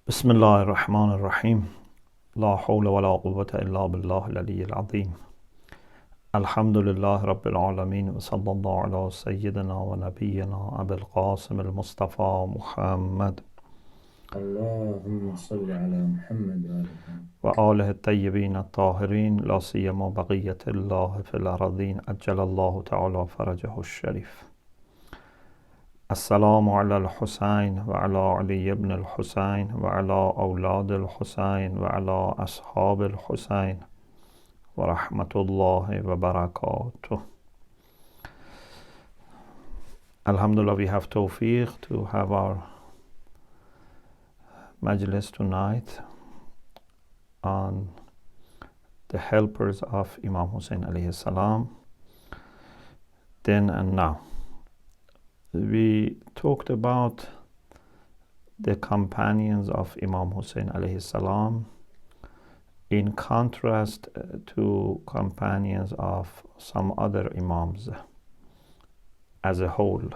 بسم الله الرحمن الرحيم لا حول ولا قوة إلا بالله العلي العظيم الحمد لله رب العالمين وصلى الله على سيدنا ونبينا أبي القاسم المصطفى محمد اللهم صل على محمد وآله الطيبين الطاهرين لا سيما بقية الله في الأرضين أجل الله تعالى فرجه الشريف. السلام على الحسين وعلى علي بن الحسين وعلى أولاد الحسين وعلى أصحاب الحسين ورحمة الله وبركاته. Alhamdulillah, we have tawfiq to have our majlis tonight on the helpers of Imam Husayn alayhi salam, then and now. We talked about the companions of Imam Husayn alayhi salam in contrast to companions of some other imams as a whole.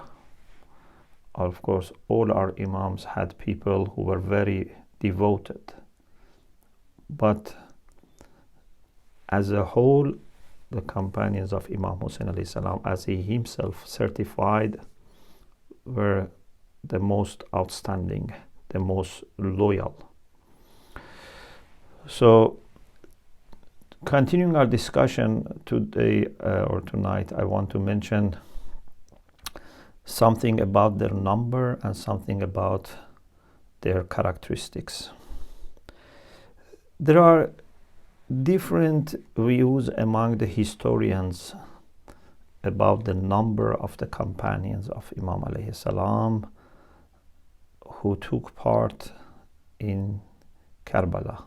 Of course, all our imams had people who were very devoted, but as a whole, the companions of Imam Husayn alayhi salam, as he himself certified, were the most outstanding, the most loyal. So, continuing our discussion today or tonight, I want to mention something about their number and something about their characteristics. There are different views among the historians about the number of the companions of Imam alayhi salam who took part in Karbala.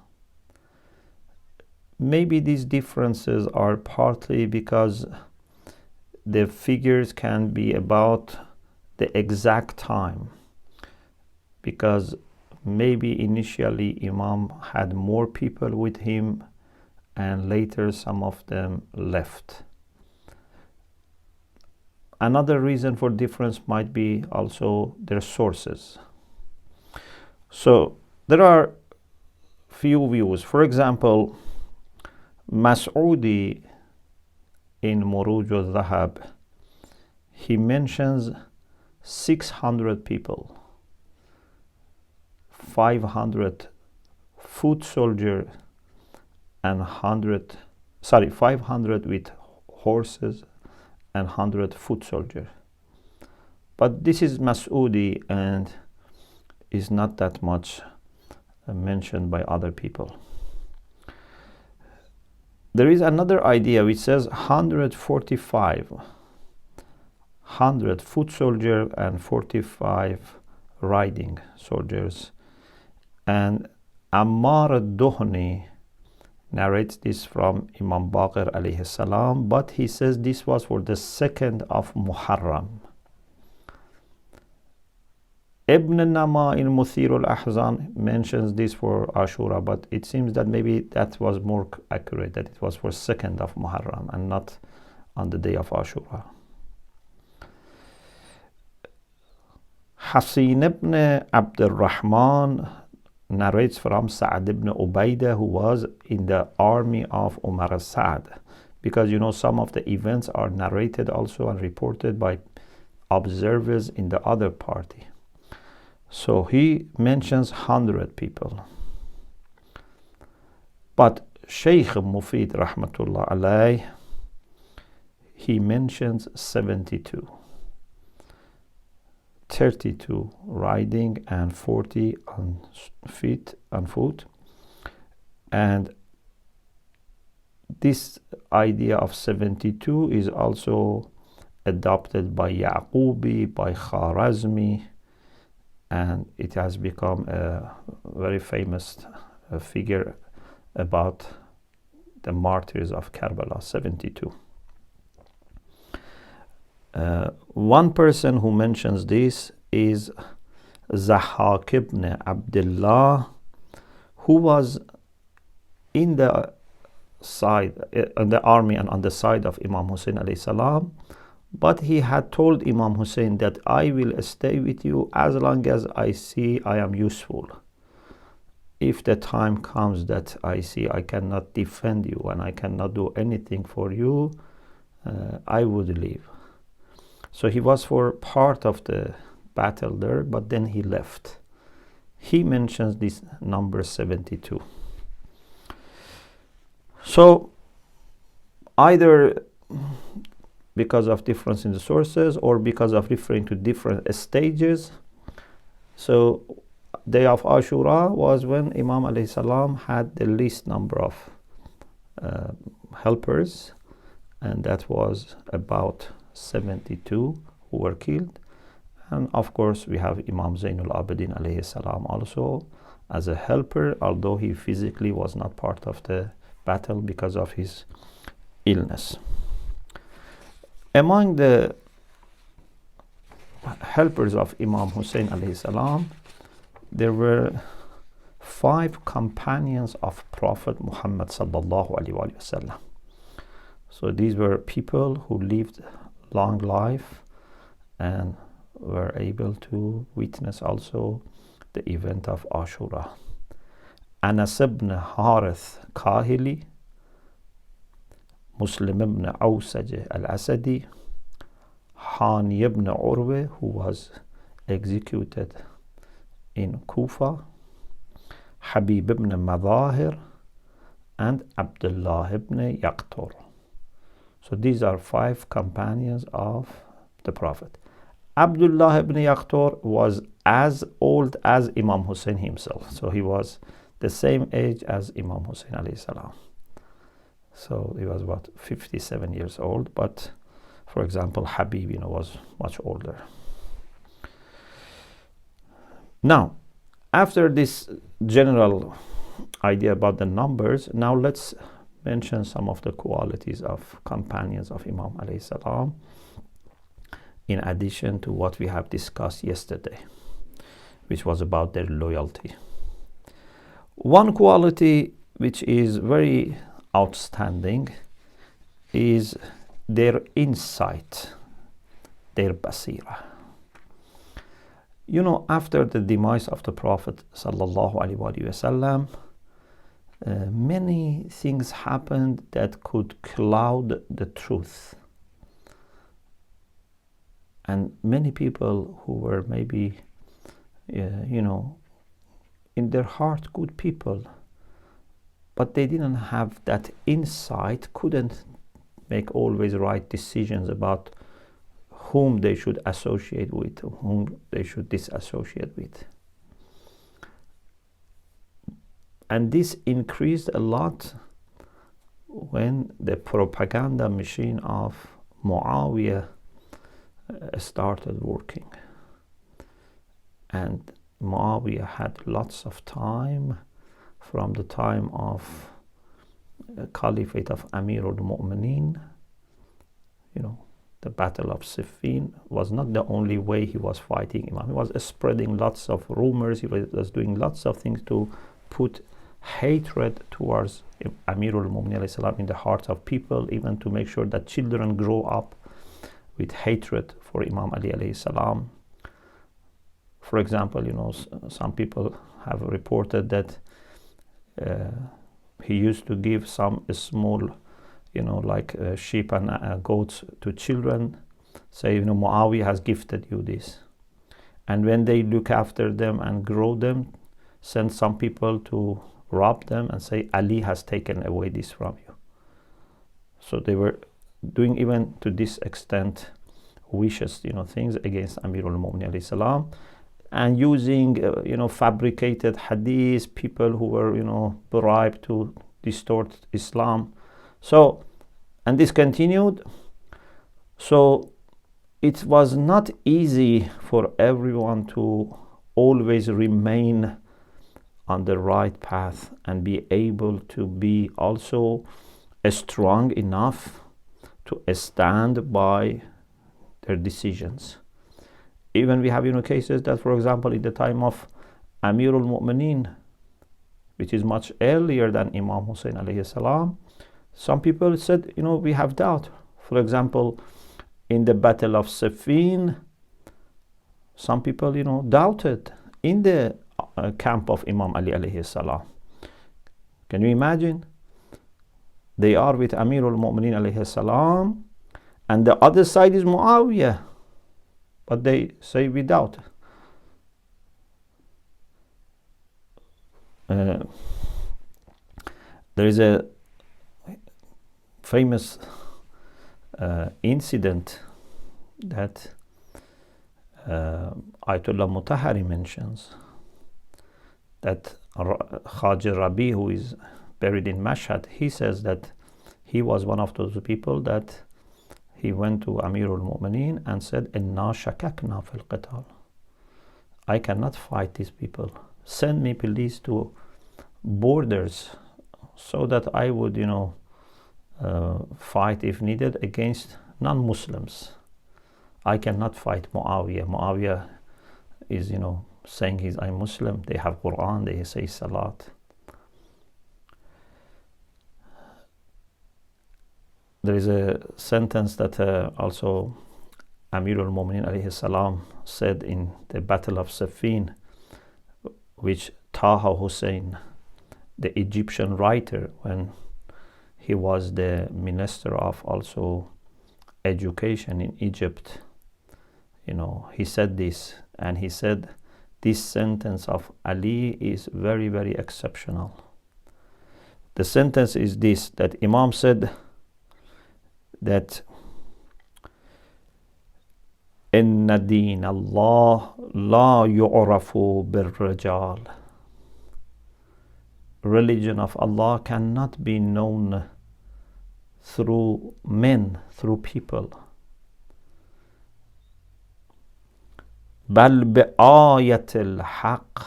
Maybe these differences are partly because the figures can be about the exact time, because maybe initially Imam had more people with him and later some of them left. Another reason for difference might be also their sources. So there are few views. For example, Mas'udi in Muruj al-Dhahab, he mentions 600 people, 500 foot soldier and 500 with horses and 100 foot soldier. But this is Mas'udi and is not that much mentioned by other people. There is another idea which says 100 foot soldier and 45 riding soldiers. And Ammar al-Duhni narrates this from Imam Baqir alayhi salam, but he says this was for the 2nd of Muharram. Ibn Nama in Muthir al-Ahzan mentions this for Ashura, but it seems that maybe that was more accurate, that it was for 2nd of Muharram and not on the day of Ashura. Hasin ibn Abd al-Rahman narrates from Sa'ad ibn Ubaidah, who was in the army of Umar al-Sa'ad, because some of the events are narrated also and reported by observers in the other party. So he mentions 100 people. But Sheikh Mufid rahmatullah alayh, he mentions 72. 32 riding and 40 on foot. And this idea of 72 is also adopted by Yaqubi, by Kharazmi, and it has become a very famous figure about the martyrs of Karbala, 72. One person who mentions this is Zahhak ibn Abdullah, who was in the army and on the side of Imam Husayn alayhi salam, but he had told Imam Husayn that I will stay with you as long as I see I am useful. if the time comes that I see I cannot defend you and I cannot do anything for you, I would leave. So he was for part of the battle there, but then he left. He mentions this number 72. So either because of difference in the sources or because of referring to different stages. So day of Ashura was when Imam alayhi salam had the least number of helpers, and that was about 72 who were killed. And of course we have Imam Zainul Abidin alayhi salam also as a helper, although he physically was not part of the battle because of his illness. Among the helpers of Imam Husayn alayhi salam, there were 5 companions of Prophet Muhammad sallallahu alaihi wasallam. So these were people who lived long life and were able to witness also the event of Ashura. Anas ibn Harith Kahili, Muslim ibn Awsaj al-Asadi, Hani ibn Urwe, who was executed in Kufa, Habib ibn Madahir, and Abdullah ibn Yaqtur. So these are 5 companions of the Prophet. Abdullah ibn Yaqtur was as old as Imam Husayn himself. So he was the same age as Imam Husayn alayhi salam. So he was about 57 years old, but for example, Habib, was much older. Now, after this general idea about the numbers, now let's mention some of the qualities of companions of Imam alayhi salam, in addition to what we have discussed yesterday, which was about their loyalty. One quality which is very outstanding is their insight, their basira. After the demise of the Prophet sallallahu alaihi wasallam, many things happened that could cloud the truth. And many people who were maybe, in their heart good people, but they didn't have that insight, couldn't make always right decisions about whom they should associate with, whom they should disassociate with. And this increased a lot when the propaganda machine of Muawiyah started working. And Muawiyah had lots of time from the time of Caliphate of Amir al-Mu'mineen. The Battle of Siffin was not the only way he was fighting Imam. He was spreading lots of rumors. He was doing lots of things to put hatred towards Amir al-Mu'mineen in the hearts of people, even to make sure that children grow up with hatred for Imam Ali alayhi salam. For example, some people have reported that he used to give some small, like sheep and goats to children, say, Muawiyah has gifted you this. And when they look after them and grow them, send some people to rob them and say, Ali has taken away this from you. So they were doing even to this extent vicious, things against Amir al-Mu'mineen alayhi salam, and using, fabricated hadith, people who were, bribed to distort Islam. So, and this continued. So it was not easy for everyone to always remain on the right path and be able to be also strong enough to stand by their decisions. Even we have cases that, for example, in the time of Amir al-Mu'mineen, which is much earlier than Imam Husayn alayhi salam, some people said, we have doubt. For example, in the Battle of Siffin, some people, doubted in the camp of Imam Ali alayhi salam. Can you imagine? They are with Amirul Mu'mineen alayhi salam, and the other side is Muawiyah, but they say without. There is a famous incident that Ayatollah Mutahari mentions, that Khaja Rabi, who is buried in Mashhad, he says that he was one of those people that he went to Amirul Mu'mineen and said, Inna shakakna fil qital. I cannot fight these people. Send me please to borders so that I would, fight if needed against non-Muslims. I cannot fight Muawiyah. Muawiyah is, saying he's a Muslim. They have Quran, they say Salat. There is a sentence that also Amirul Mu'mineen alayhi salam said in the Battle of Siffin, which Taha Hussein, the Egyptian writer, when he was the minister of also education in Egypt, he said this, and he said this sentence of Ali is very, very exceptional. The sentence is this, that Imam said that Inna deen Allah la yu'rafu bir-rijal. Religion of Allah cannot be known through men, through people. Bal bi'ayatil haqq.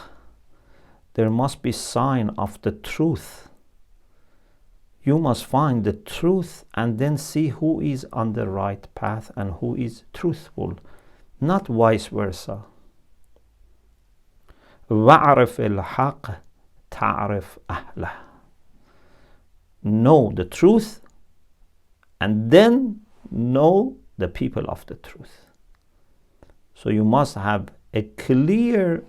There must be sign of the truth. You must find the truth and then see who is on the right path and who is truthful, not vice versa. Wa'arif al-haq ta'arif ahlah. Know the truth and then know the people of the truth. So you must have a clear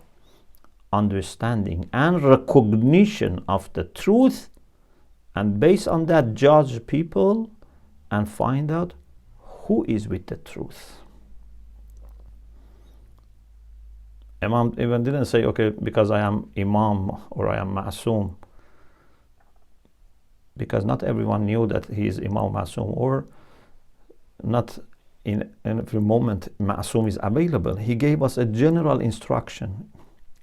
understanding and recognition of the truth, and based on that judge people and find out who is with the truth. Imam even didn't say, okay, because I am Imam or I am Ma'soom, because not everyone knew that he is Imam Ma'soom, or not in every moment Ma'soom is available. He gave us a general instruction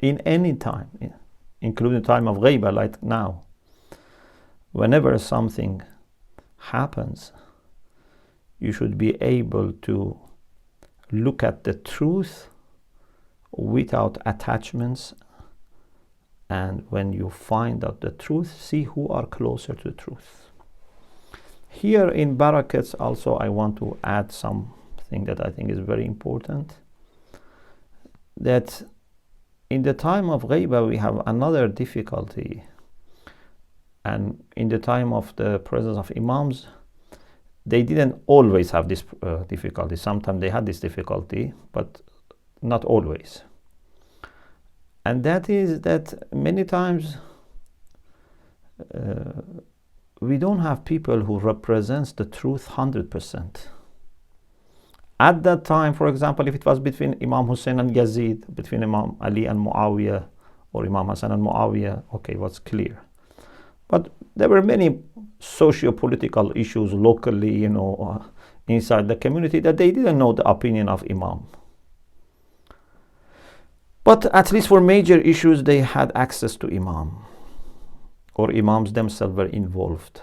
in any time, including time of Ghaiba like now. Whenever something happens, you should be able to look at the truth without attachments, and when you find out the truth, see who are closer to the truth. Here in Barakats also I want to add something that I think is very important, that in the time of Ghaiba we have another difficulty, and in the time of the presence of Imams they didn't always have this difficulty. Sometimes they had this difficulty, but not always. And that is that many times we don't have people who represents the truth 100%. At that time, for example, if it was between Imam Husayn and Yazid, between Imam Ali and Muawiyah, or Imam Hassan and Muawiyah, okay, what's clear. But there were many socio-political issues locally, inside the community, that they didn't know the opinion of Imam. But at least for major issues, they had access to Imam, or Imams themselves were involved.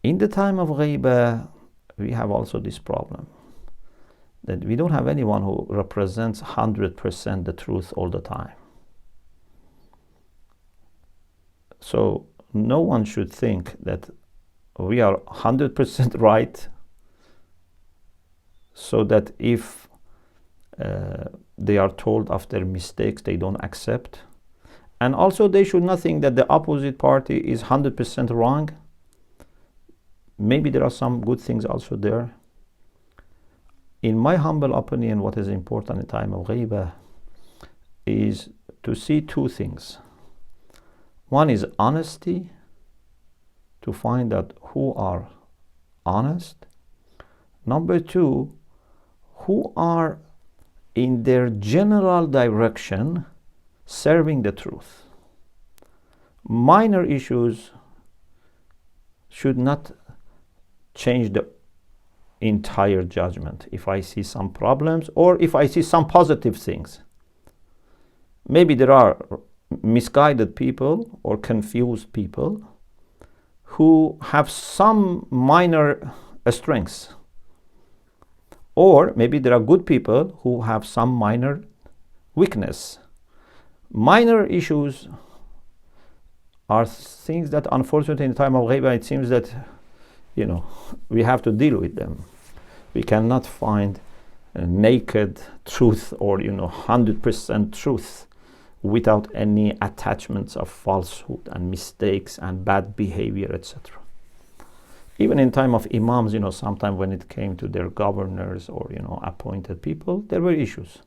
In the time of Ghaiba, we have also this problem, that we don't have anyone who represents 100% the truth all the time. So no one should think that we are 100% right, so that if they are told of their mistakes, they don't accept. And also they should not think that the opposite party is 100% wrong. Maybe there are some good things also there. In my humble opinion, what is important in time of Ghaiba is to see two things. One is honesty, to find out who are honest. Number two, who are in their general direction serving the truth. Minor issues should not change the entire judgment. If I see some problems or if I see some positive things, maybe there are misguided people or confused people who have some minor strengths, or maybe there are good people who have some minor weakness. Minor issues are things that unfortunately in the time of Ghaiba it seems that we have to deal with them. We cannot find a naked truth or 100% truth without any attachments of falsehood and mistakes and bad behavior, etc. Even in time of imams, sometimes when it came to their governors or appointed people, there were issues.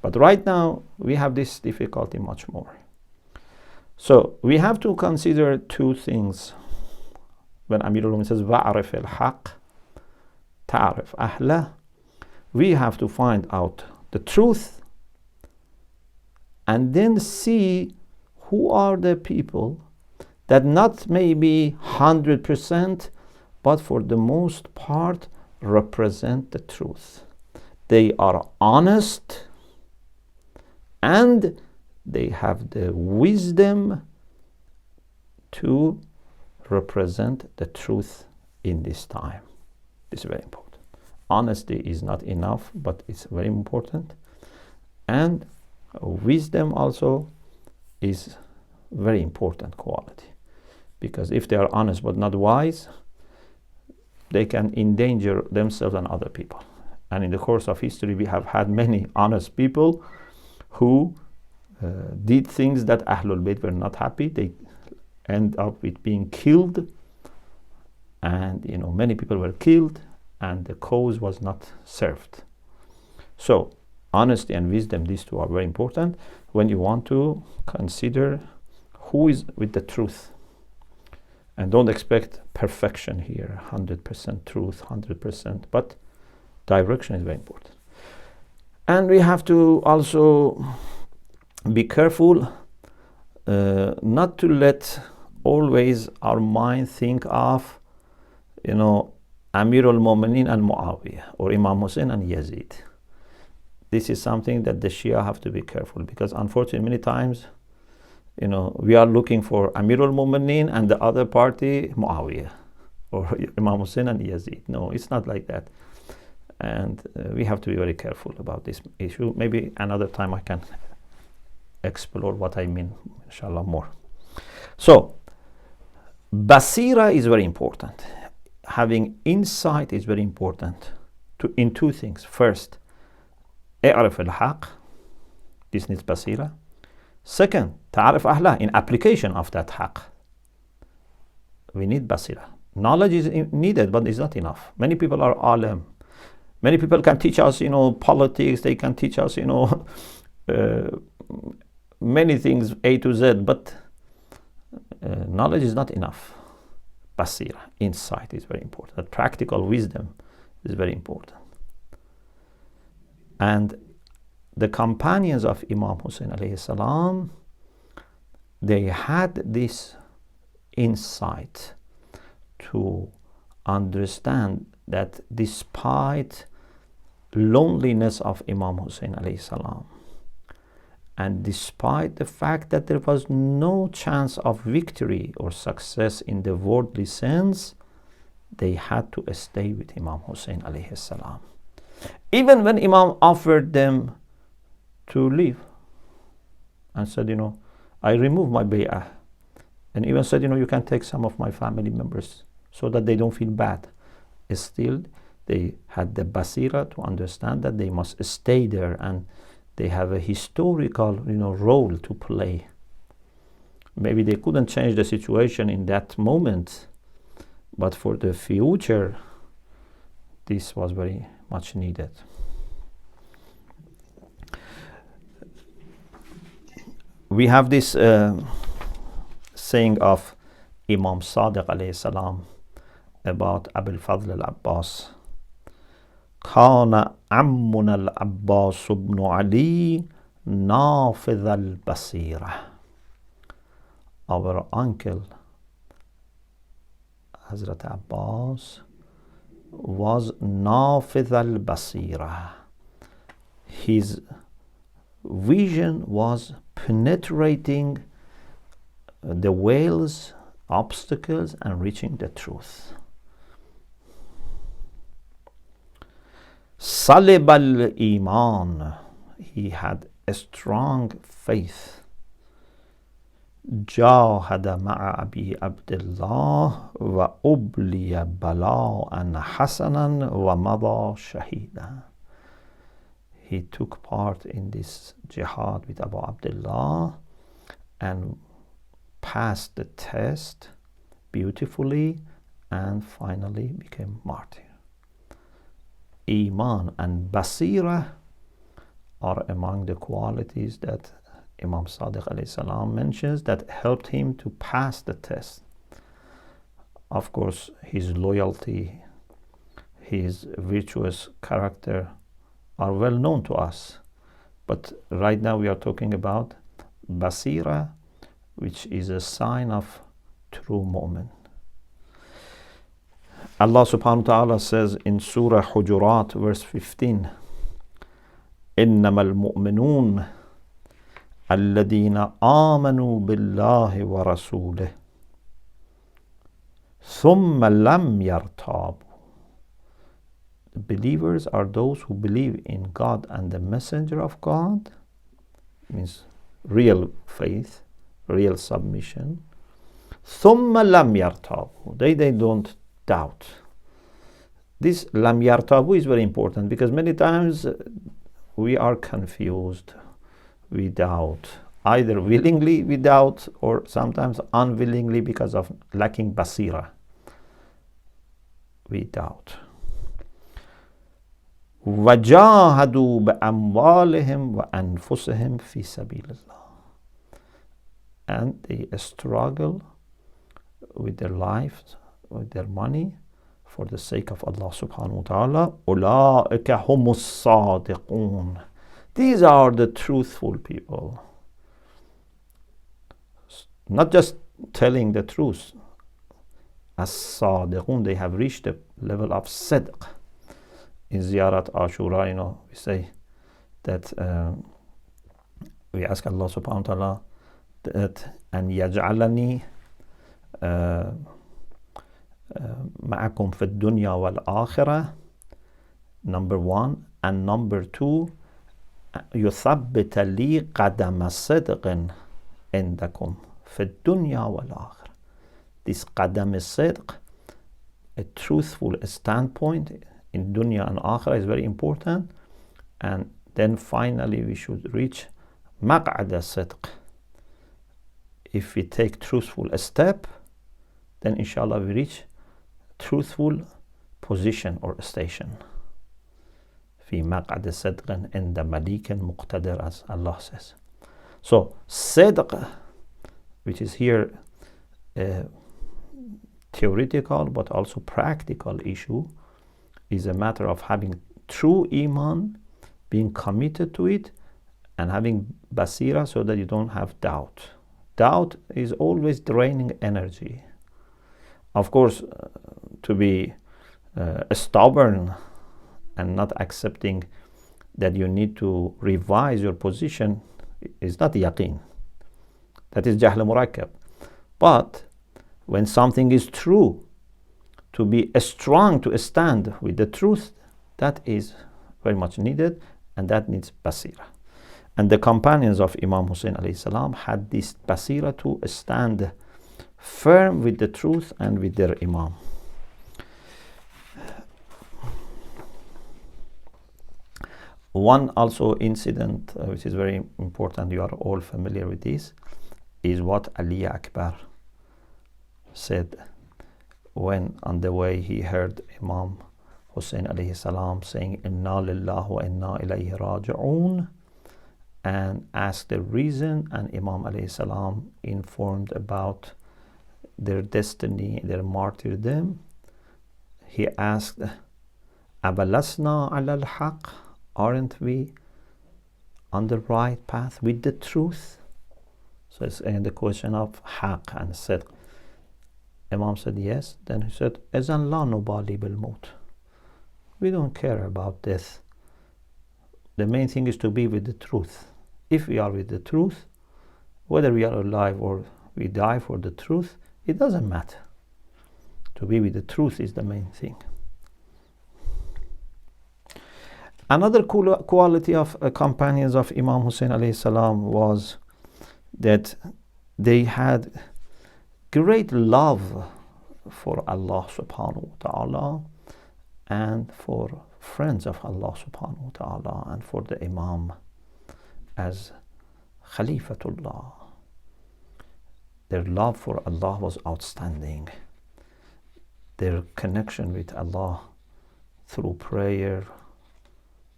But right now we have this difficulty much more. So we have to consider two things. When Amir al-Mu'minin says wa'arif al-haq ta'arif ahlah, we have to find out the truth and then see who are the people that not maybe 100%, but for the most part represent the truth. They are honest and they have the wisdom to represent the truth in this time. This is very important. Honesty is not enough, but it's very important. And wisdom also is very important quality, because if they are honest but not wise, they can endanger themselves and other people. And in the course of history we have had many honest people who did things that Ahlul Bayt were not happy. They end up with being killed, and many people were killed and the cause was not served. So honesty and wisdom, these two are very important when you want to consider who is with the truth. And don't expect perfection here, 100% truth, 100%, but direction is very important. And we have to also be careful not to let always our mind think of Amir al-Mu'minin and Muawiyah, or Imam Husayn and Yazid. This is something that the Shia have to be careful, because unfortunately many times we are looking for Amir al-Mu'minin and the other party Muawiyah, or Imam Husayn and Yazid. No, it's not like that. And we have to be very careful about this issue. Maybe another time I can explore what I mean, inshallah, more. So basira is very important. Having insight is very important in two things. First, i'rif al-haq, this needs basira. Second, ta'arif ahlah, in application of that haq, we need basira. Knowledge is needed, but it's not enough. Many people are alim. Many people can teach us politics, they can teach us many things A to Z, but knowledge is not enough. Basira, insight, is very important. That practical wisdom is very important. And the companions of Imam Husayn alayhi salam, they had this insight to understand that despite loneliness of Imam Husayn alayhi salam, and despite the fact that there was no chance of victory or success in the worldly sense, they had to stay with Imam Husayn alayhi salam. Even when Imam offered them to leave and said, I remove my bay'ah, and even said, you can take some of my family members so that they don't feel bad. Still, they had the basira to understand that they must stay there, and they have a historical role to play. Maybe they couldn't change the situation in that moment, but for the future this was very much needed. We have this saying of Imam Sadiq alayhi salam about Abul Fadl al-Abbas. كان عمنا العباس بن علي نافذ البصيرة. Our uncle Hazrat Abbas was نافذ البصيرة. His vision was penetrating the veils, obstacles, and reaching the truth. صلب الإيمان. He had a strong faith. جاهد مع أبي عبد الله وأبلي بلاء حسنا ومضى شهيدا. He took part in this jihad with Abu Abdullah and passed the test beautifully and finally became martyr. Iman and Basira are among the qualities that Imam Sadiq alayhi salam mentions that helped him to pass the test. Of course, his loyalty, his virtuous character are well known to us. But right now we are talking about Basira, which is a sign of true mu'min. Allah subhanahu wa ta'ala says in Surah Hujurat verse 15, إنما المؤمنون الذين آمنوا بالله ورسوله ثم لم يرتابوا. The believers are those who believe in God and the messenger of God, means real faith, real submission. ثم لم يرتابوا. They don't doubt. This lam yartabu is very important because many times we are confused, we doubt, either willingly we doubt or sometimes unwillingly because of lacking basira. We doubt. وَجَاهَدُوا بِأَمْوَالِهِمْ وَأَنفُسِهِمْ فِي سَبِيلِ اللَّهِ. And they struggle with their lives, with their money, for the sake of Allah subhanahu wa ta'ala. أُولَٰئِكَ هُمُ الصَّادِقُونَ. These are the truthful people. Not just telling the truth. As-sadiqun, they have reached the level of sidq. In Ziyarat Ashura, we say that we ask Allah subhanahu wa ta'ala that أن يجعلني معكم في الدنيا والآخرة, number one, and number two, يثبت لي قدم صدق عندكم في الدنيا والآخرة. This قدم الصدق, a truthful standpoint in dunya and akhirah, is very important. And then finally we should reach مقعد الصدق. If we take truthful a step, then inshallah we reach truthful position or station. في مقعد صدق عند مليك مقتدر, as Allah says. So صدق, which is here a theoretical but also practical issue, is a matter of having true iman, being committed to it, and having basira so that you don't have doubt. Doubt is always draining energy. Of course, to be stubborn and not accepting that you need to revise your position is not yaqeen. That is jahl murakkab. But when something is true, to be strong to stand with the truth, that is very much needed, and that needs basira. And the companions of Imam Husayn alayhi salam had this basira to stand firm with the truth and with their Imam. One also incident which is very important, you are all familiar with this, is what Ali Akbar said when on the way he heard Imam Husayn alayhi salam saying, Inna lillahi wa inna ilayhi raji'un, and asked the reason, and Imam alayhi salam informed about their destiny, their martyrdom. He asked, Abalasna ala al-haq, aren't we on the right path with the truth? So it's in the question of haq and sidq. Imam said yes. Then he said, Ezan la nubali bil maut. We don't care about death. The main thing is to be with the truth. If we are with the truth, whether we are alive or we die for the truth, it doesn't matter. To be with the truth is the main thing. Another quality of companions of Imam Husayn alayhi salam was that they had great love for Allah subhanahu wa ta'ala and for friends of Allah subhanahu wa ta'ala and for the Imam as Khalifatullah. Their love for Allah was outstanding. Their connection with Allah through prayer,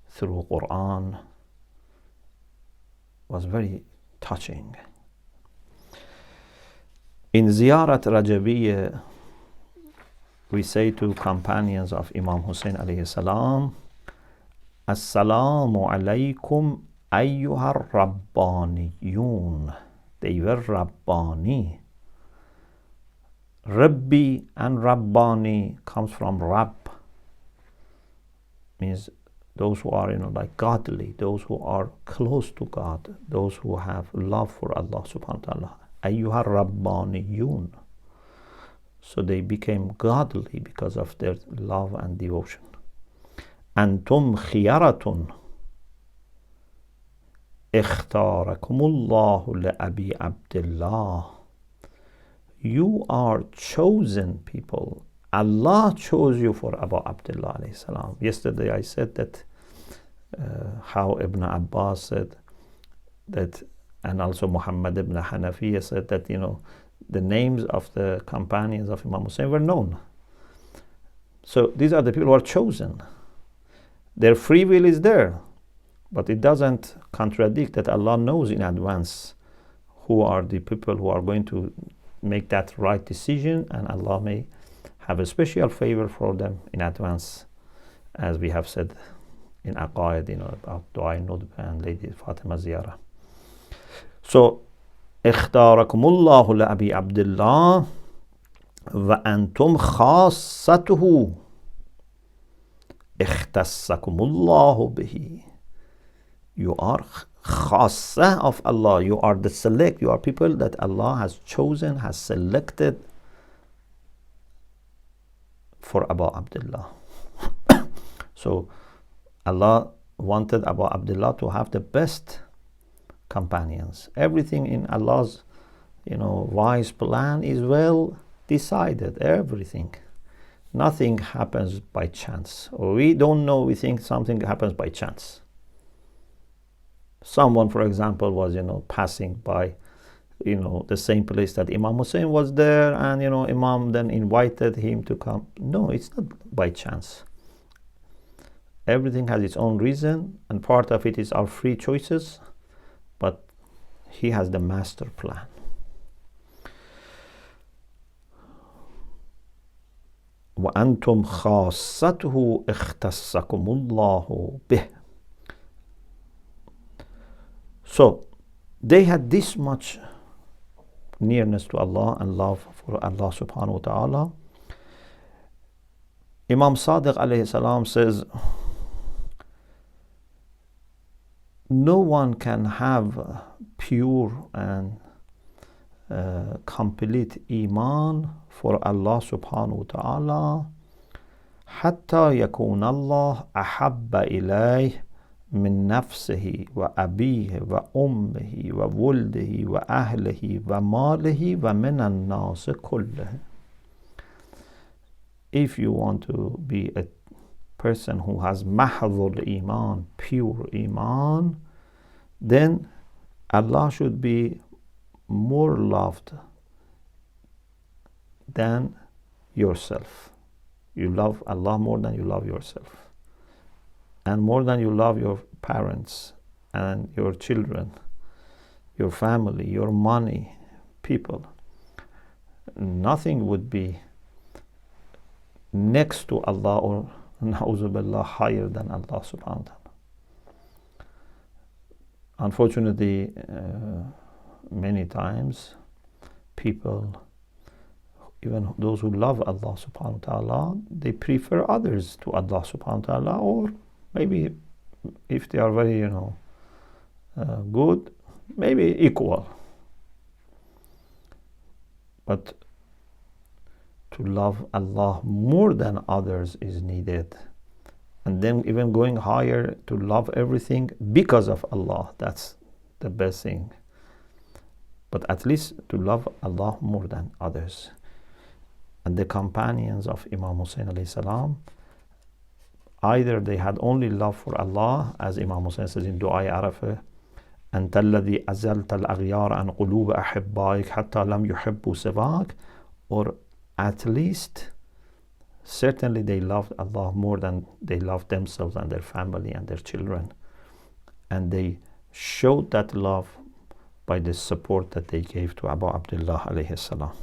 through Quran, was very touching. In Ziyarat Rajabiyya, we say to companions of Imam Husayn alayhi salam, Assalamu alaykum ayyuhar rabbaniyun. They were Rabbani. Rabbi and Rabbani comes from Rabb, means those who are, like godly, those who are close to God, those who have love for Allah subhanahu wa ta'ala. Ayyuhar rabbaniyun. So they became godly because of their love and devotion. Antum khiyaratun ikhtarakumullahu li Abi Abdullah. You are chosen people. Allah chose you for Abu Abdullah alayhi salam. Yesterday I said that how Ibn Abbas said that, and also Muhammad ibn Hanafiya said that, the names of the companions of Imam Husayn were known. So these are the people who are chosen. Their free will is there, but it doesn't contradict that Allah knows in advance who are the people who are going to make that right decision, and Allah may have a special favor for them in advance, as we have said in Aqaid, about Dua Nudb and Lady Fatima Ziyara. So, اختاركم الله لأبي عبد الله وأنتم خاصته اختصكم الله به. You are khassa of Allah. You are the select. You are people that Allah has chosen, has selected for Abu Abdullah. So Allah wanted Abu Abdullah to have the best companions. Everything in Allah's, wise plan is well decided. Everything. Nothing happens by chance. We don't know. We think something happens by chance. Someone, for example, was, passing by, the same place that Imam Husayn was there, and, Imam then invited him to come. No, it's not by chance. Everything has its own reason, and part of it is our free choices, but he has the master plan. وَأَنْتُمْ خَاصَّتُهُ اخْتَصَّكُمُ اللَّهُ بِهِ. So they had this much nearness to Allah and love for Allah subhanahu wa ta'ala. Imam Sadiq alayhi salam says, no one can have pure and complete iman for Allah subhanahu wa ta'ala حتى يكون الله أحب إليه من نفسه وأبيه وأمه وولده وأهله وماله ومن الناس كله. If you want to be a person who has mahdhul iman, pure iman, then Allah should be more loved than yourself. You love Allah more than you love yourself, and more than you love your parents and your children, your family, your money, people. Nothing would be next to Allah or na'udhu billah higher than Allah subhanahu wa ta'ala. Unfortunately, many times people, even those who love Allah subhanahu wa ta'ala, they prefer others to Allah subhanahu wa ta'ala, or maybe if they are very, good, maybe equal. But to love Allah more than others is needed. And then even going higher, to love everything because of Allah, that's the best thing. But at least to love Allah more than others. And the companions of Imam Husayn alayhi salam, either they had only love for Allah, as Imam Husayn says in Dua Arafah, أنت الذي أزلت الأغيار عن قلوب أحبائك حتى لم يحبوا سواك, or at least certainly they loved Allah more than they loved themselves and their family and their children, and they showed that love by the support that they gave to Abu Abdullah alayhi salam.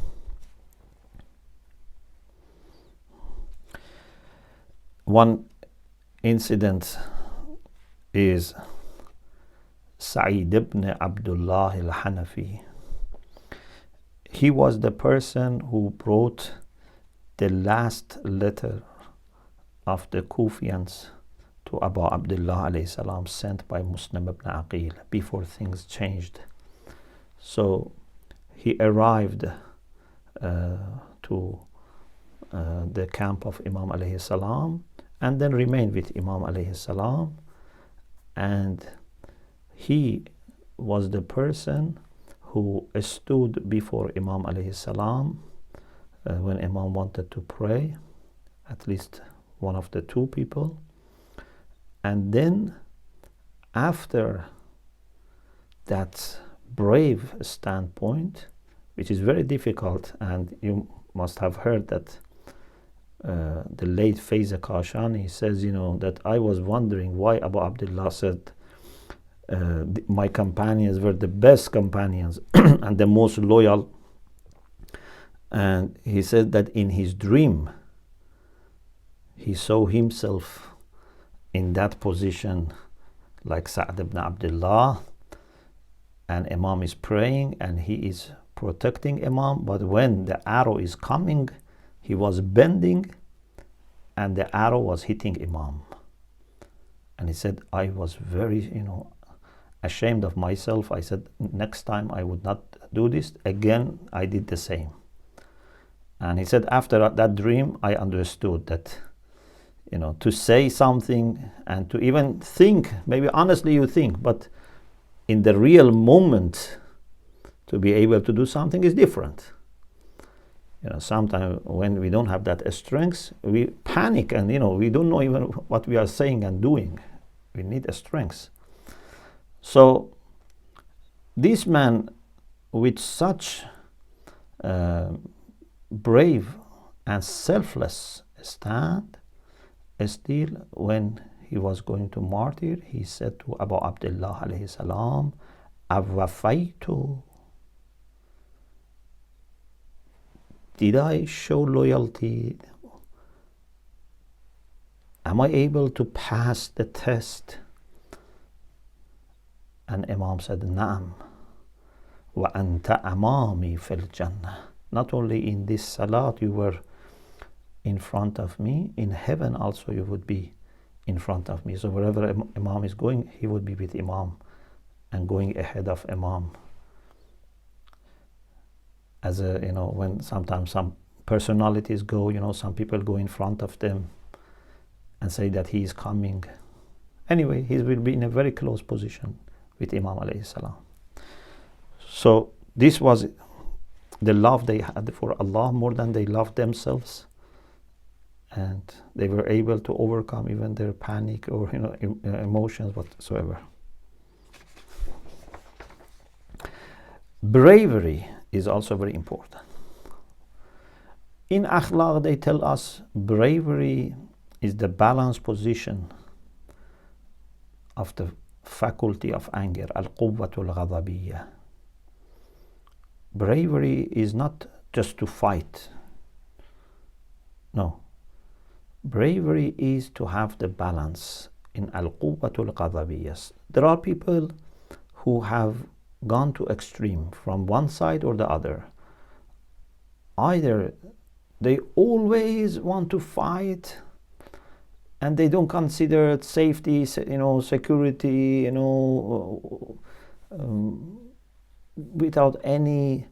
One incident is Sa'id ibn Abdullah al-Hanafi. He was the person who brought the last letter of the Kufians to Abu Abdullah alayhi salam, sent by Muslim ibn Aqil before things changed. So he arrived to the camp of Imam alayhi salam, and then remained with Imam alayhi salam, and he was the person who stood before Imam alayhi salam when Imam wanted to pray, at least one of the two people. And then after that brave standpoint, which is very difficult, and you must have heard that the late Faiz Kashani says, that I was wondering why Abu Abdullah said my companions were the best companions and the most loyal. And he said that in his dream he saw himself in that position like Sa'd ibn Abdullah, and Imam is praying and he is protecting Imam, but when the arrow is coming, he was bending and the arrow was hitting Imam. And he said, I was very ashamed of myself. I said, next time I would not do this again. I did the same. And he said, after that dream, I understood that to say something and to even think, maybe honestly you think, but in the real moment to be able to do something is different. Sometimes when we don't have that strength, we panic and we don't know even what we are saying and doing. We need a strength. So this man, with such brave and selfless stand, still when he was going to martyr, he said to Abu Abdullah alayhi salam, Awafaitu, did I show loyalty? Am I able to pass the test? And Imam said, Naam, wa anta amami fil jannah. Not only in this salat you were in front of me, in heaven also you would be in front of me. So wherever Imam is going, he would be with Imam and going ahead of Imam. As when sometimes some personalities go, some people go in front of them and say that he is coming. Anyway, he will be in a very close position with Imam alayhi salam. So this was the love they had for Allah more than they loved themselves, and they were able to overcome even their panic or emotions whatsoever. Bravery is also very important. In akhlaq they tell us bravery is the balanced position of the faculty of anger, al-quwwatul ghadabiyya. Bravery is not just to fight. No. Bravery is to have the balance in al-quwwatul ghadabiyya. There are people who have gone to extreme from one side or the other. Either they always want to fight and they don't consider safety, security, without any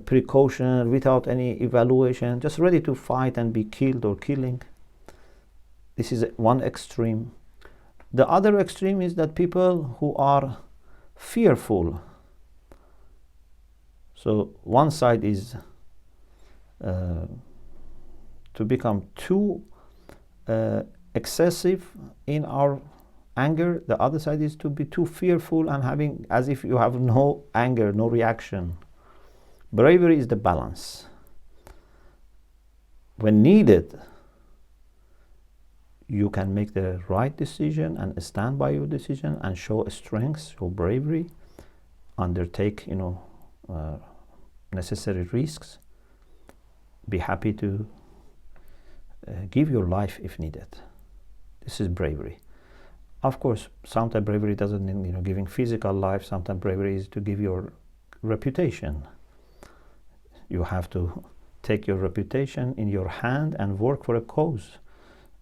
precaution, without any evaluation, just ready to fight and be killed or killing. This is one extreme. The other extreme is that people who are fearful. So one side is to become too excessive in our anger. The other side is to be too fearful and having as if you have no anger, no reaction. Bravery is the balance. When needed, you can make the right decision and stand by your decision and show strength, show bravery, undertake necessary risks, be happy to give your life if needed. This is bravery. Of course, sometimes bravery doesn't mean giving physical life. Sometimes bravery is to give your reputation. You have to take your reputation in your hand and work for a cause.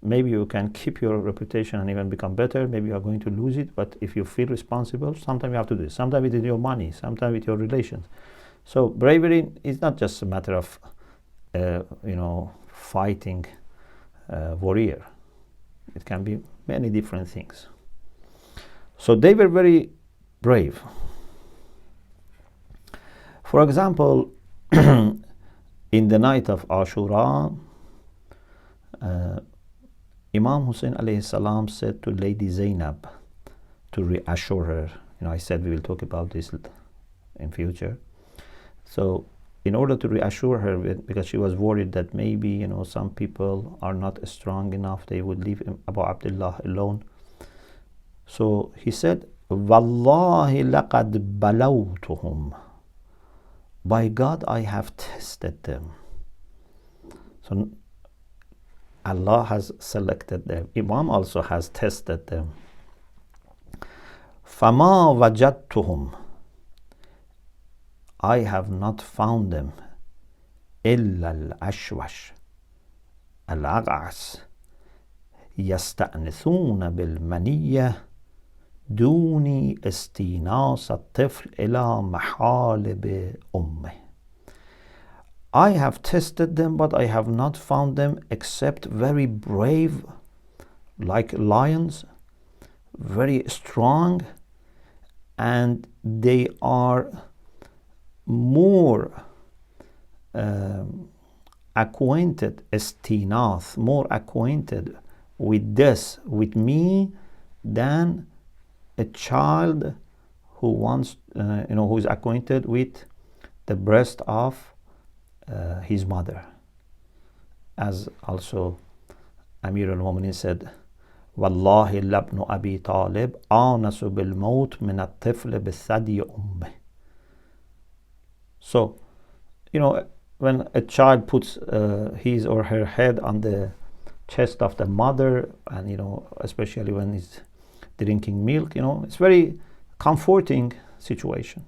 Maybe you can keep your reputation and even become better. Maybe you are going to lose it, but if you feel responsible, sometimes you have to do it. Sometimes with your money, sometimes with your relations. So bravery is not just a matter of fighting warrior. It can be many different things. So they were very brave. For example, in the night of Ashura, Imam Husayn alayhi salam said to Lady Zainab to reassure her. I said we will talk about this in future. So in order to reassure her, because she was worried that maybe some people are not strong enough, they would leave Abu Abdullah alone. So he said, Wallahi laqad balawtuhum. By God, I have tested them. So Allah has selected them. Imam also has tested them. Fama wajadtuhum. I have not found them. Illa al-ashwash. Al-aghas. يستأنسون بالمنية دون استئناس الطفل إلى محالب أمه. I have tested them, but I have not found them except very brave, like lions, very strong, and they are more acquainted, istinath, more acquainted with this, with me, than a child who wants, who is acquainted with the breast of his mother. As also Amir al-Mu'minin said, Wallahi labnu Abi Talib anasu bil maut min at-tifl bi-thadi ummih. So, when a child puts his or her head on the chest of the mother, and especially when he's drinking milk, it's very comforting situation.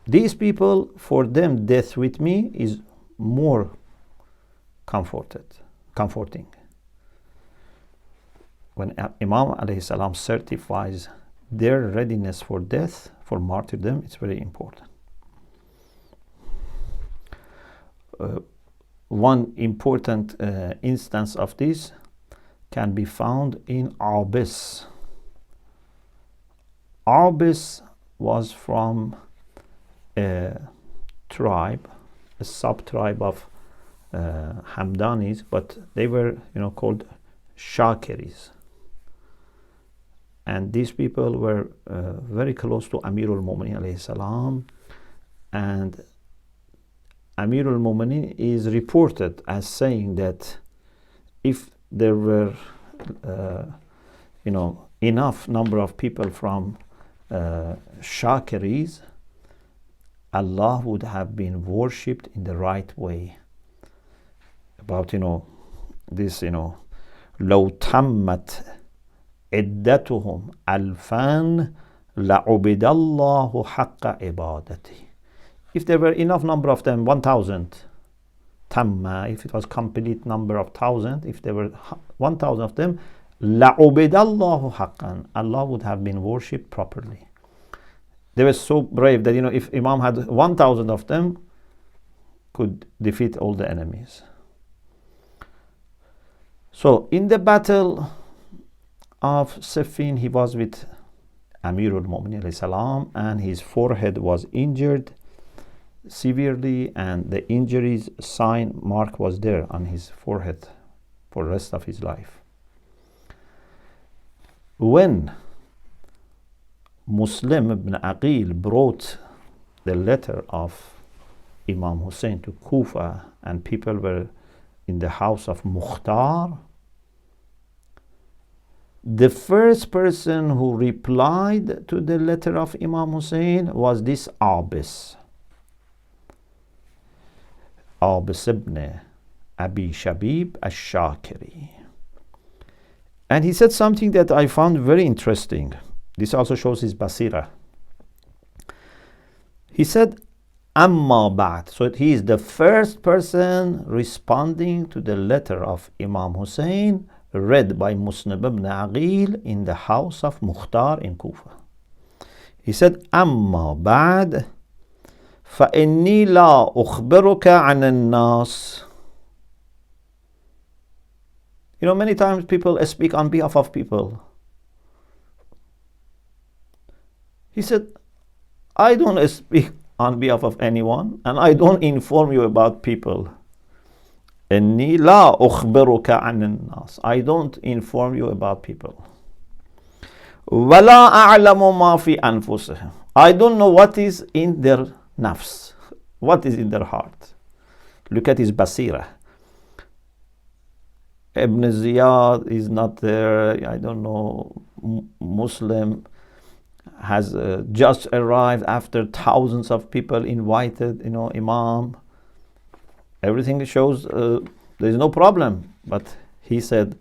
These people, for them, death with me is more comforting. When Imam alayhi salam certifies their readiness for death, for martyrdom, it's very important. One important instance of this can be found in Abis. Abis was from a tribe, a sub-tribe of Hamdanis, but they were, called Shakiris. And these people were very close to Amir al-Mu'minin alayhi salam, and Amir al-Mu'minin is reported as saying that if there were, enough number of people from Shakiris, Allah would have been worshipped in the right way. About, this, لو تمت عدتهم ألفان لعبد الله حق عبادته. If there were enough number of them, 1,000, tamma, if it was complete number of 1,000, if there were 1,000 of them, لعبد الله حقا, Allah would have been worshipped properly. They were so brave that, if Imam had 1,000 of them, could defeat all the enemies. So in the battle of Siffin, he was with Amirul Mu'minin alayhi salam, and his forehead was injured severely, and the injuries sign mark was there on his forehead for the rest of his life. When Muslim ibn Aqil brought the letter of Imam Husayn to Kufa, and people were in the house of Mukhtar, the first person who replied to the letter of Imam Husayn was this Abis ibn Abi Shabib al-Shakiri. And he said something that I found very interesting. This also shows his basira. He said, Amma ba'd. So he is the first person responding to the letter of Imam Husayn, read by Muslim ibn Aqil in the house of Mukhtar in Kufa. He said, Amma ba'd, فَإِنِّي لَا أُخْبِرُكَ عَنِ النَّاسِ. Many times people speak on behalf of people. He said, I don't speak on behalf of anyone, and I don't inform you about people. إِنِّي لَا أُخْبِرُكَ عَنِ النَّاسِ. I don't inform you about people. وَلَا أَعْلَمُ مَا فِي أَنفُسِهِمْ. I don't know what is in their nafs, what is in their heart. Look at his basira. Ibn Ziyad is not there. I don't know. Muslim has just arrived after thousands of people invited, Imam. Everything shows there is no problem. But he said,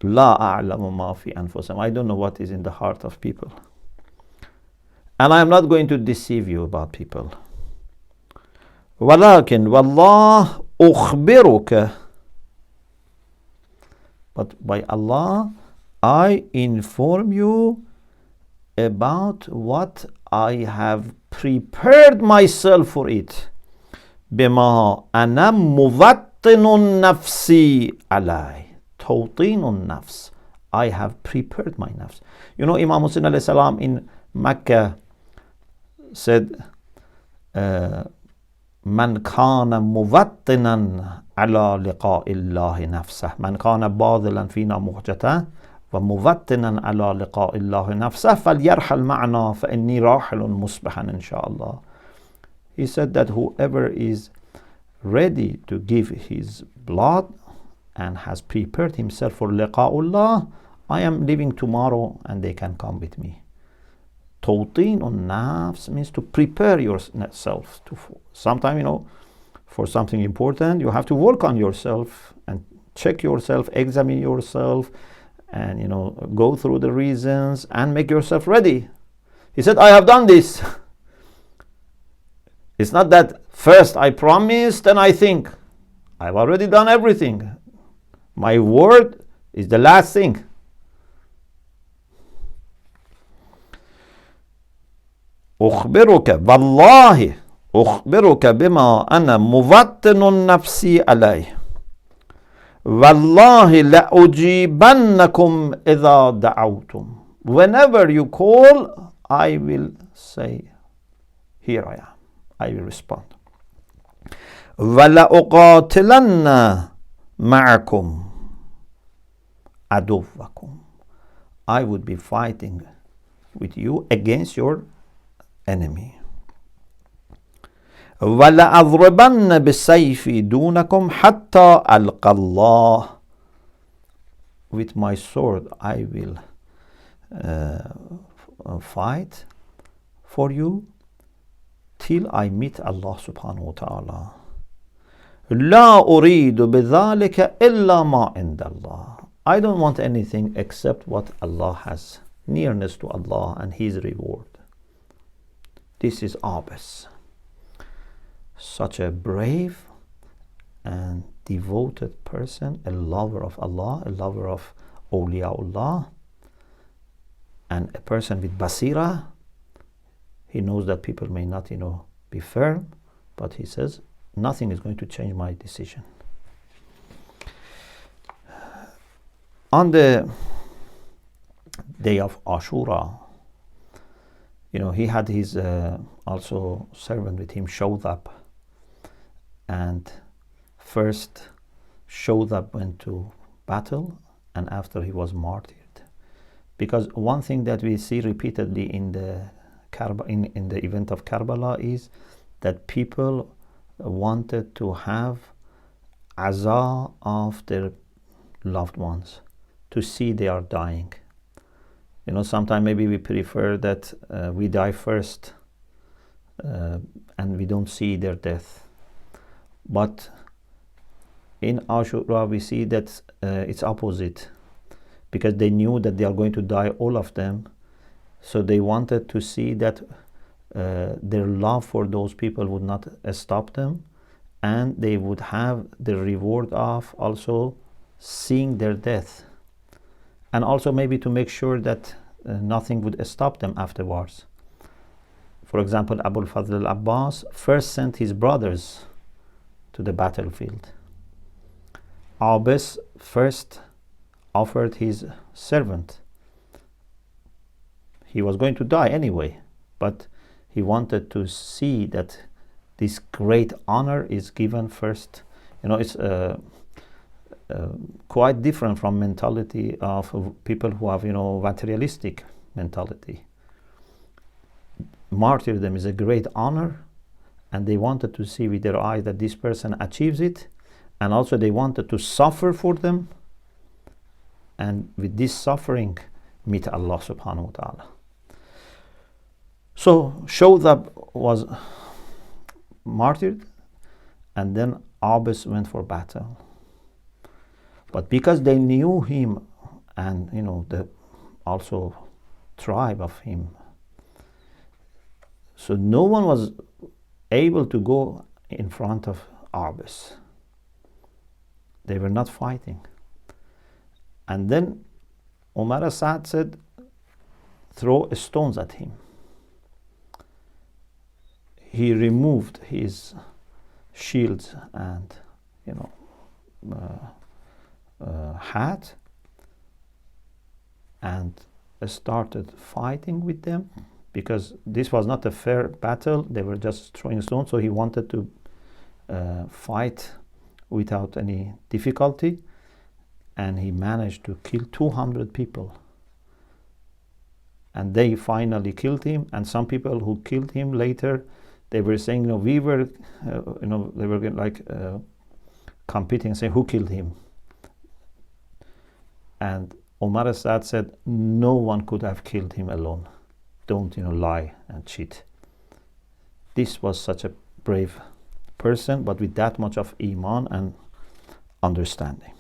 La a'lamu ma fi anfusihim. I don't know what is in the heart of people. And I am not going to deceive you about people. Walakin wallah ukhbiruka. But by Allah, I inform you about what I have prepared myself for it. بما أنا موطن نفسي علي. توطين النفس. I have prepared my nafs. Imam Husayn alayhi salam in Mecca said, من كان موطنا على لقاء الله نفسه من كان باذلا فينا مهجته وموطنا على لقاء الله نفسه فليرحل معنا فإني راحل مصبحا إن شاء الله. He said that whoever is ready to give his blood and has prepared himself for liqa'ullah, I am leaving tomorrow and they can come with me. Tawteen nafs means to prepare yourself. Sometimes, for something important, you have to work on yourself and check yourself, examine yourself, and, go through the reasons and make yourself ready. He said, I have done this. It's not that first I promised and I think. I've already done everything. My word is the last thing. أخبرك والله أخبرك بما أنا موطن نفسي عليه والله لأجيبنكم إذا دعوتم. Whenever you call, I will say, here I am. I will respond. وَلَأُقَاتِلَنَّ مَعَكُمْ عَدُوَّكُمْ. I would be fighting with you against your enemy. وَلَأَضْرِبَنَّ بِالسَّيْفِ دُونَكُمْ حَتَّى أَلْقَى اللَّهِ. With my sword I will fight for you till I meet Allah subhanahu wa ta'ala. لا أريد بذلك إلا ما عند الله. I don't want anything except what Allah has, nearness to Allah and His reward. This is Abbas, such a brave and devoted person, a lover of Allah, a lover of awliyaullah, and a person with basira. He knows that people may not, be firm, but he says, nothing is going to change my decision. On the day of Ashura, he had his also servant with him, Showdab, and first Showdab went to battle, and after he was martyred. Because one thing that we see repeatedly in the event of Karbala is that people wanted to have azah of their loved ones, to see they are dying. Sometimes maybe we prefer that we die first and we don't see their death. But in Ashura we see that it's opposite, because they knew that they are going to die, all of them. So they wanted to see that their love for those people would not stop them, and they would have the reward of also seeing their death, and also maybe to make sure that nothing would stop them afterwards. For example, Abu al-Fadl al-Abbas first sent his brothers to the battlefield. Abbas first offered his servant. He was going to die anyway, but he wanted to see that this great honor is given first. It's quite different from mentality of people who have, materialistic mentality. Martyrdom is a great honor, and they wanted to see with their eyes that this person achieves it, and also they wanted to suffer for them, and with this suffering meet Allah subhanahu wa ta'ala. So Showdab was martyred, and then Abbas went for battle. But because they knew him, and the also tribe of him, so no one was able to go in front of Abbas. They were not fighting. And then Umar Asad said, throw stones at him. He removed his shields and hat and started fighting with them, because this was not a fair battle. They were just throwing stones, so he wanted to fight without any difficulty, and he managed to kill 200 people. And they finally killed him, and some people who killed him later, they were saying, we were, they were like competing, saying, who killed him? And Umar Asad said, no one could have killed him alone. Don't, lie and cheat. This was such a brave person, but with that much of iman and understanding.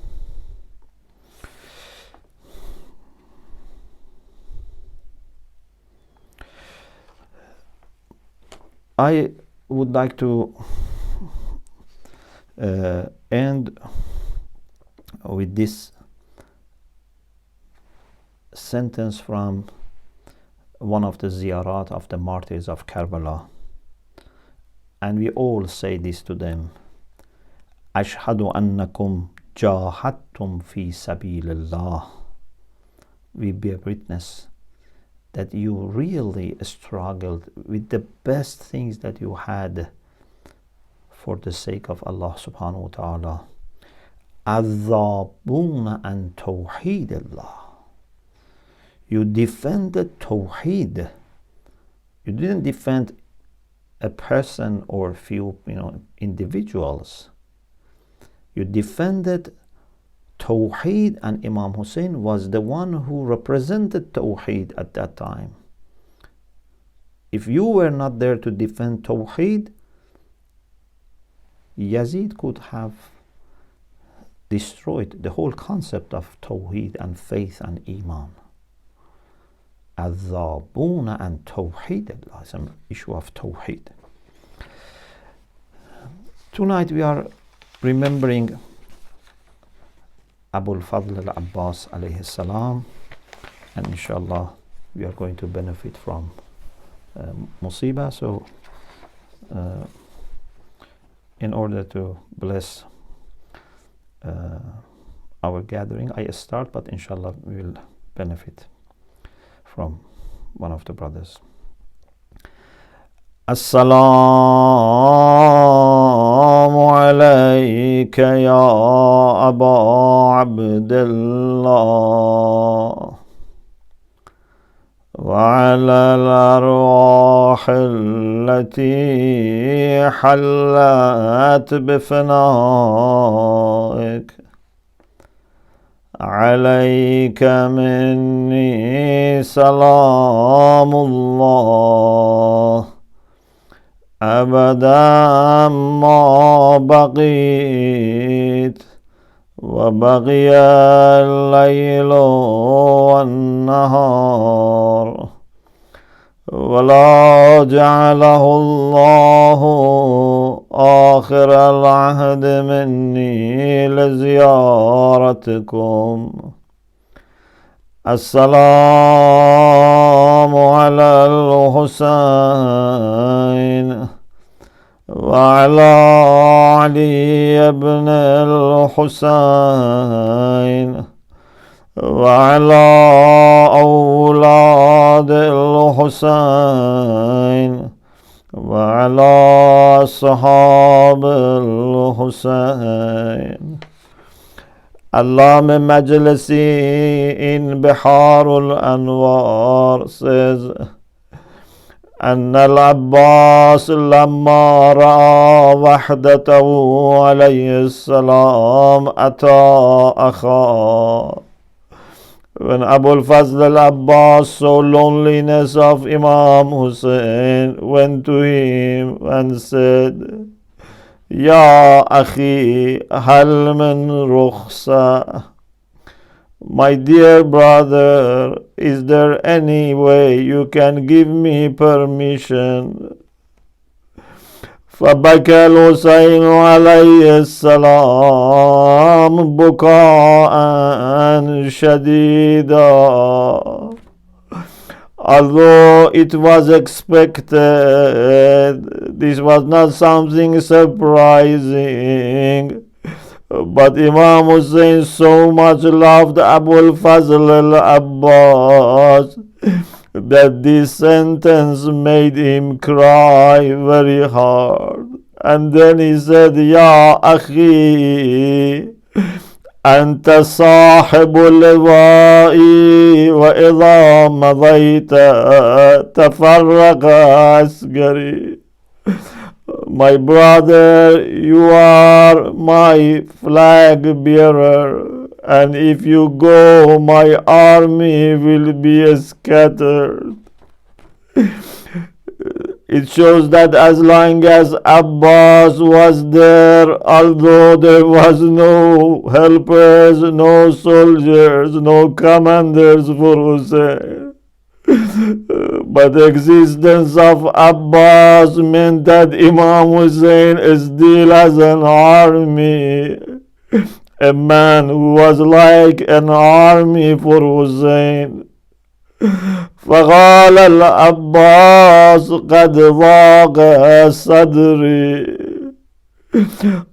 I would like to end with this sentence from one of the ziyarat of the martyrs of Karbala, and we all say this to them: Ashhadu annakum jahadtum fi sabilillah. We bear witness that you really struggled with the best things that you had for the sake of Allah subhanahu wa ta'ala. Adhabuna an tawheedillah. You defended tawheed. You didn't defend a person or few individuals. You defended Tawheed, and Imam Husayn was the one who represented Tawheed at that time. If you were not there to defend Tawheed, Yazid could have destroyed the whole concept of Tawheed and faith and Iman. Al-Zabuna and Tawheed, it's an issue of Tawheed. Tonight we are remembering Abu al-Fadl al-Abbas alayhi salam, and inshallah we are going to benefit from musibah. So in order to bless our gathering, I start, but inshallah we will benefit from one of the brothers. Assalamu alayka ya Aba Abdullah وعلى الأرواح التي حلت بفنائك عليك مني سلام الله أبدا ما بقيت وبقي الليل والنهار ولا جعله الله آخر العهد مني لزيارتكم السلام على الحسين وعلى علي بن الحسين وعلى أولاد الحسين وعلى أصحاب الحسين. Allama Majlisi in Biharul Anwar says, أن العباس لما رأى وحدته عليه السلام أتى أخاه. When Abu al-Fazl al-Abbas saw loneliness of Imam Husayn, went to him and said, Ya akhi, hal min rukhsa. My dear brother, is there any way you can give me permission? فبكى الحسين عليه السلام بكاء شديدا. Although it was expected, this was not something surprising, but Imam Husayn so much loved Abu al-Fazl al-Abbas that this sentence made him cry very hard. And then he said, Ya akhi, أنت صاحب اللواء وإذا مضيت تفرق عسكري. My brother, you are my flag bearer, and if you go, my army will be scattered. It shows that as long as Abbas was there, although there was no helpers, no soldiers, no commanders for Hussein, but the existence of Abbas meant that Imam Husayn still has an army, a man who was like an army for Hussein. فقال العباس قد ضاق صدري.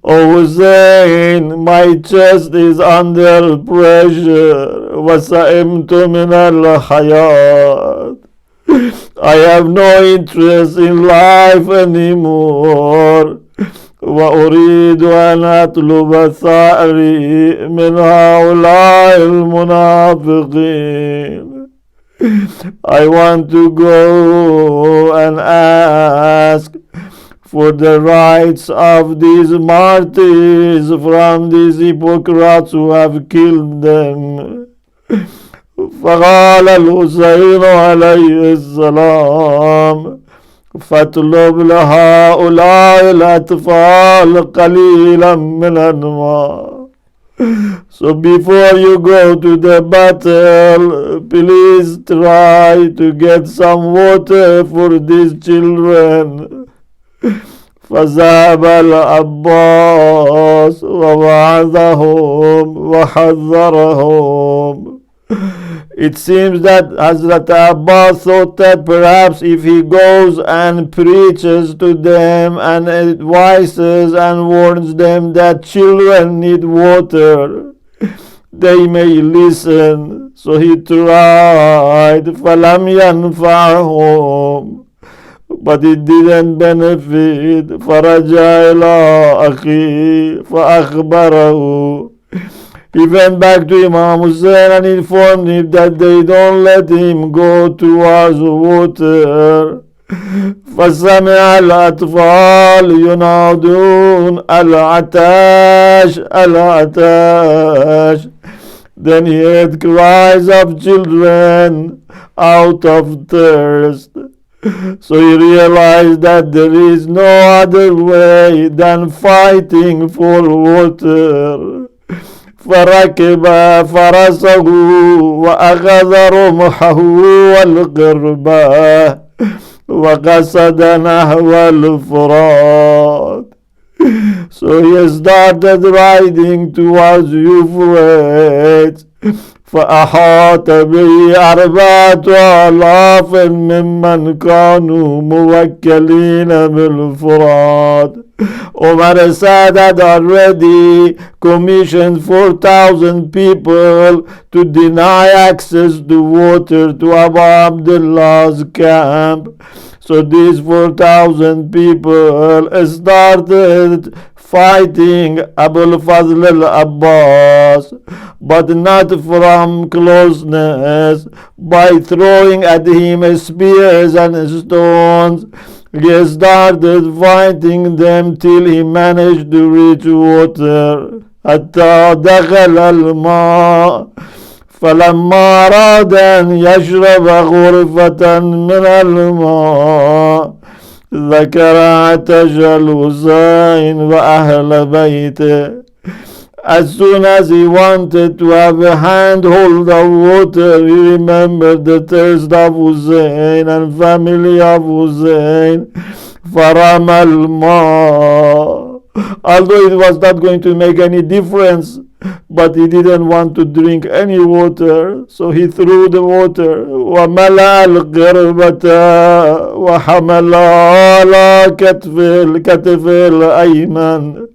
O Hussein, my chest is under pressure. وسئمت من الحياة. I have no interest in life anymore. وأريد أن أطلب ثأري من هؤلاء المنافقين. I want to go and ask for the rights of these martyrs from these hypocrites who have killed them. فقال الحسين عليه السلام فاطلب لهؤلاء الأطفال قليلا من الماء. So before you go to the battle, please try to get some water for these children. فذهب العباس ووعظهم وحذرهم. It seems that Hazrat Abbas thought that perhaps if he goes and preaches to them and advises and warns them that children need water, they may listen. So he tried. فَلَمْ يَنْفَعْهُمْ, but it didn't benefit. فَرَجَعَ إِلَىٰ أَخِيهِ فَأَخْبَرَهُ. He went back to Imam Husayn and informed him that they don't let him go towards water. فسمع الأطفال ينادون العطاش العطاش. Then he heard cries of children out of thirst. So he realized that there is no other way than fighting for water. فركب فرسه وأخذ رمحه والقربة وقصد نحو الفرات. So he started riding towards Euphrates. فأحاط به 4,000 ممن كانوا موكلين بالفرات. Umar Sa'd had already commissioned 4,000 people to deny access to water to Abu Abdullah's camp. So these 4,000 people started fighting Abul Fadl al-Abbas, but not from closeness, by throwing at him spears and stones. He started fighting them till he managed to reach water. حتى دخل الماء. فلما أراد أن يشرب غرفة من الماء ذكر عطش الحسين وأهل بيته. As soon as he wanted to have a handhold of water, he remembered the thirst of Husayn and family of Husayn. فرمى الماء. Although it was not going to make any difference, but he didn't want to drink any water, so he threw the water. وملأ القربة وحملها على كتف الأيمن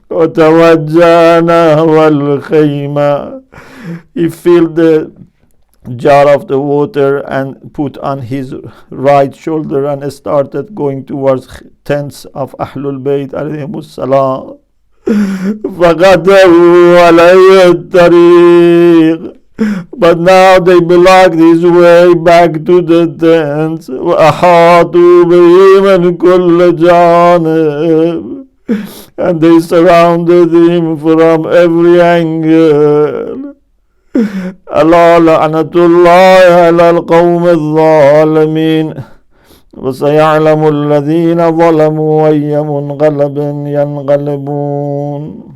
وتوجه نحو الخيمة. He filled the jar of the water and put on his right shoulder and started going towards tents of Ahlul Bayt alayhimus salam. فقطعوا عليه الطريق. But now they blocked his way back to the tents. وأحاطوا به من كل جانب. And they surrounded him from every angle. ألا لعنة الله على القوم الظالمين وسيعلم الذين ظلموا أي منقلب ينقلبون.